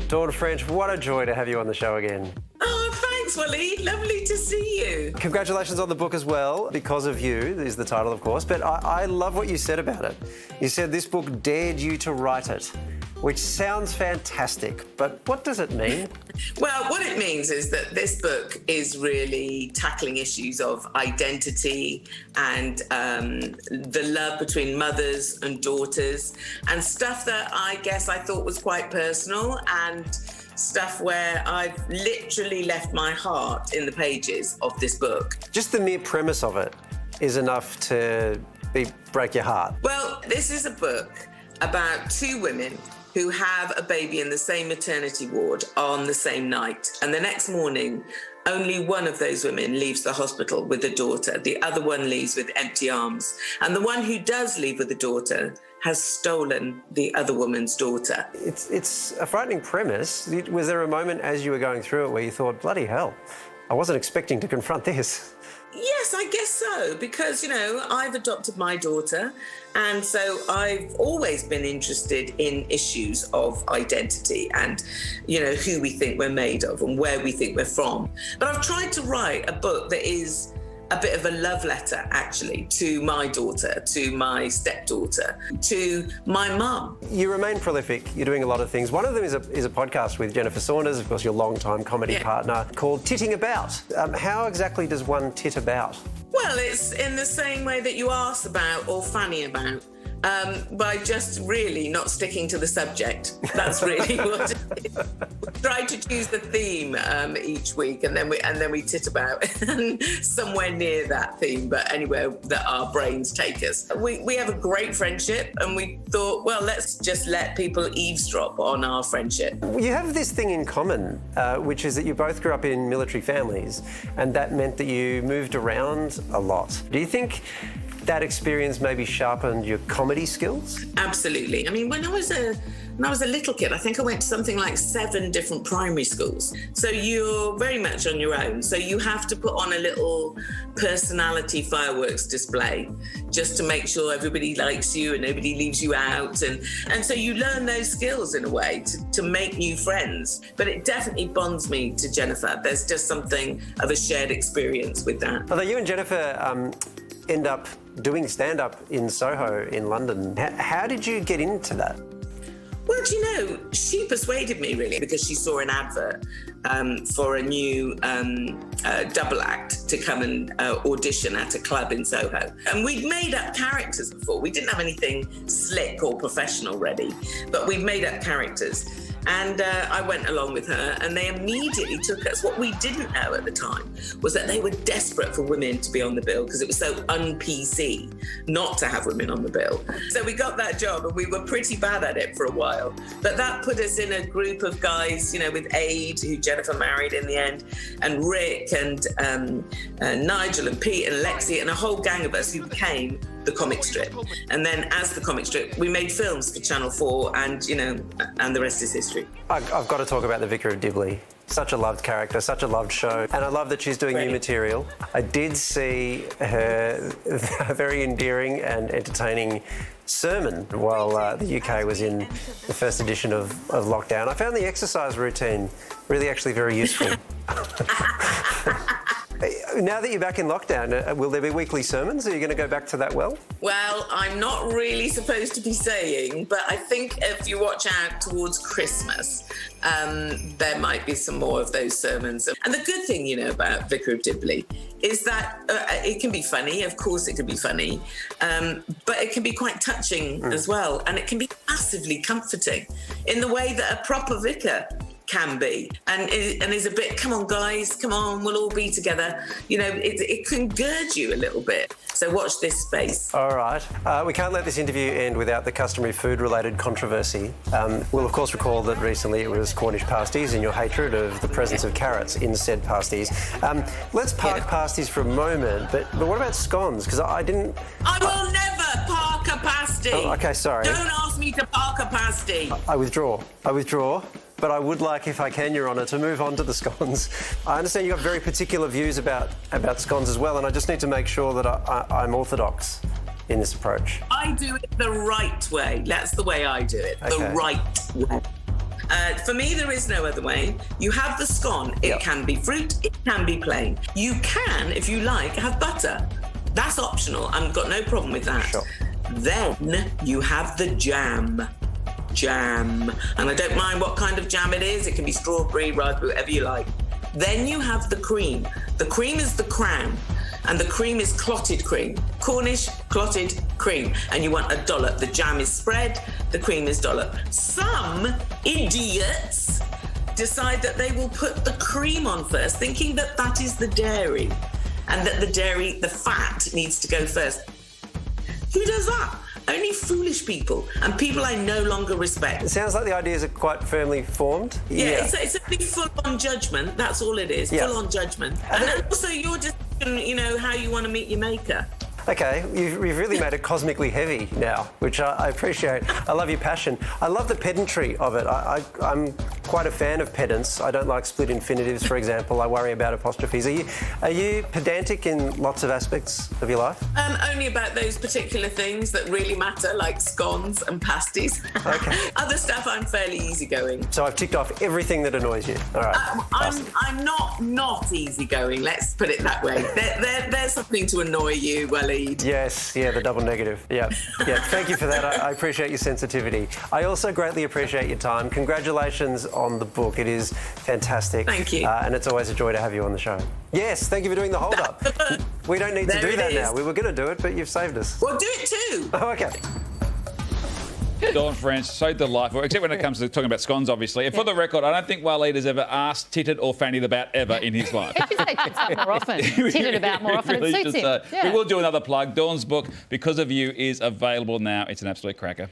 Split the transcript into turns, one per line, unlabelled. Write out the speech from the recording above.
Dawn French, what a joy to have you on the show again.
Oh, thanks, Wally. Lovely to see you.
Congratulations on the book as well. Because of You is the title, of course, but I love what you said about it. You said this book dared you to write it, which sounds fantastic, but what does it mean?
Well, what it means is that this book is really tackling issues of identity and the love between mothers and daughters, and stuff that I guess I thought was quite personal, and stuff where I've literally left my heart in the pages of this book.
Just the mere premise of it is enough to break your heart.
Well, this is a book about two women who have a baby in the same maternity ward on the same night. And the next morning, only one of those women leaves the hospital with a daughter. The other one leaves with empty arms. And the one who does leave with a daughter has stolen the other woman's daughter.
It's a frightening premise. Was there a moment as you were going through it where you thought, bloody hell, I wasn't expecting to confront this?
Yes, I guess so, because, you know, I've adopted my daughter, and so I've always been interested in issues of identity and, you know, who we think we're made of and where we think we're from. But I've tried to write a book that is a bit of a love letter, actually, to my daughter, to my stepdaughter, to my mum.
You remain prolific. You're doing a lot of things. One of them is a podcast with Jennifer Saunders, of course, your longtime comedy partner, called Titting About. How exactly does one tit about?
Well, it's in the same way that you ask about or fanny about. By just really not sticking to the subject. That's really what it is. We try to choose the theme each week, and then we tit about somewhere near that theme, but anywhere that our brains take us. We have a great friendship, and we thought, well, let's just let people eavesdrop on our friendship.
You have this thing in common, which is that you both grew up in military families, and that meant that you moved around a lot. Do you think that experience maybe sharpened your comedy skills?
Absolutely. I mean, when I was a little kid, I think I went to something like 7 different primary schools. So you're very much on your own. So you have to put on a little personality fireworks display just to make sure everybody likes you and nobody leaves you out. And so you learn those skills in a way to make new friends. But it definitely bonds me to Jennifer. There's just something of a shared experience with that.
Although you and Jennifer end up doing stand-up in Soho in London. How did you get into that?
Well, do you know, she persuaded me really because she saw an advert for a new double act to come and audition at a club in Soho. And we'd made up characters before. We didn't have anything slick or professional ready, but we'd made up characters. And I went along with her, and they immediately took us. What we didn't know at the time was that they were desperate for women to be on the bill because it was so un-PC not to have women on the bill. So we got that job, and we were pretty bad at it for a while. But that put us in a group of guys, you know, with Aid, who Jennifer married in the end, and Rick, and Nigel, and Pete, and Lexi, and a whole gang of us who became the comic strip. And then as the comic strip, we made films for Channel 4, and, you know, and the rest is history.
I've got to talk about the Vicar of Dibley. Such a loved character, such a loved show. And I love that she's doing new material. I did see her very endearing and entertaining sermon while the UK was in the first edition of lockdown. I found the exercise routine really actually very useful. Now that you're back in lockdown, will there be weekly sermons? Are you going to go back to that well?
Well, I'm not really supposed to be saying, but I think if you watch out towards Christmas, there might be some more of those sermons. And the good thing, you know, about Vicar of Dibley is that it can be funny. Of course it can be funny, but it can be quite touching as well. And it can be massively comforting in the way that a proper vicar can be, and is a bit, come on guys, come on, we'll all be together. You know, it can gird you a little bit. So watch this space.
All right. We can't let this interview end without the customary food-related controversy. We'll of course recall that recently it was Cornish pasties and your hatred of the presence of carrots in said pasties. Let's park pasties for a moment, but what about scones? Because I
will never park a pasty.
Oh, okay, sorry.
Don't ask me to park a pasty.
I withdraw. But I would like, if I can, Your Honour, to move on to the scones. I understand you've got very particular views about scones as well, and I just need to make sure that I'm orthodox in this approach.
I do it the right way. That's the way I do it,
Okay.
the right way. For me, there is no other way. You have the scone. It can be fruit, it can be plain. You can, if you like, have butter. That's optional. I've got no problem with that.
Sure.
Then you have the jam. And I don't mind what kind of jam it is. It can be strawberry, raspberry, whatever you like. Then you have the cream. The cream is the crown, and the cream is clotted cream. Cornish clotted cream. And you want a dollop. The jam is spread, the cream is dollop. Some idiots decide that they will put the cream on first, thinking that that is the dairy, and that the fat needs to go first. Who does that? Only foolish people, and people I no longer respect.
It sounds like the ideas are quite firmly formed.
Yeah. It's only full-on judgment. That's all it is. Full-on judgment. And also, you're just, how you want to meet your maker.
Okay, you've really made it cosmically heavy now, which I appreciate. I love your passion. I love the pedantry of it. I'm quite a fan of pedants. I don't like split infinitives, for example. I worry about apostrophes. Are you pedantic in lots of aspects of your life?
Only about those particular things that really matter, like scones and pasties.
Okay.
Other stuff, I'm fairly easygoing.
So I've ticked off everything that annoys you. All right.
I'm not easygoing. Let's put it that way. There's something to annoy you, Waleed.
Yes, the double negative. Yeah. Thank you for that. I appreciate your sensitivity. I also greatly appreciate your time. Congratulations on the book. It is fantastic.
Thank you.
And it's always a joy to have you on the show. Yes, thank you for doing the hold-up. We don't need to do that now. We were going to do it, but you've saved us.
Well, do it too.
Oh, okay.
Dawn French, so delightful, except when it comes to talking about scones, obviously. And for the record, I don't think Waleed has ever asked, titted or fannied about ever in his life.
He should say tits up more often, titted about more often.
Really
It suits him.
We will do another plug. Dawn's book, Because of You, is available now. It's an absolute cracker.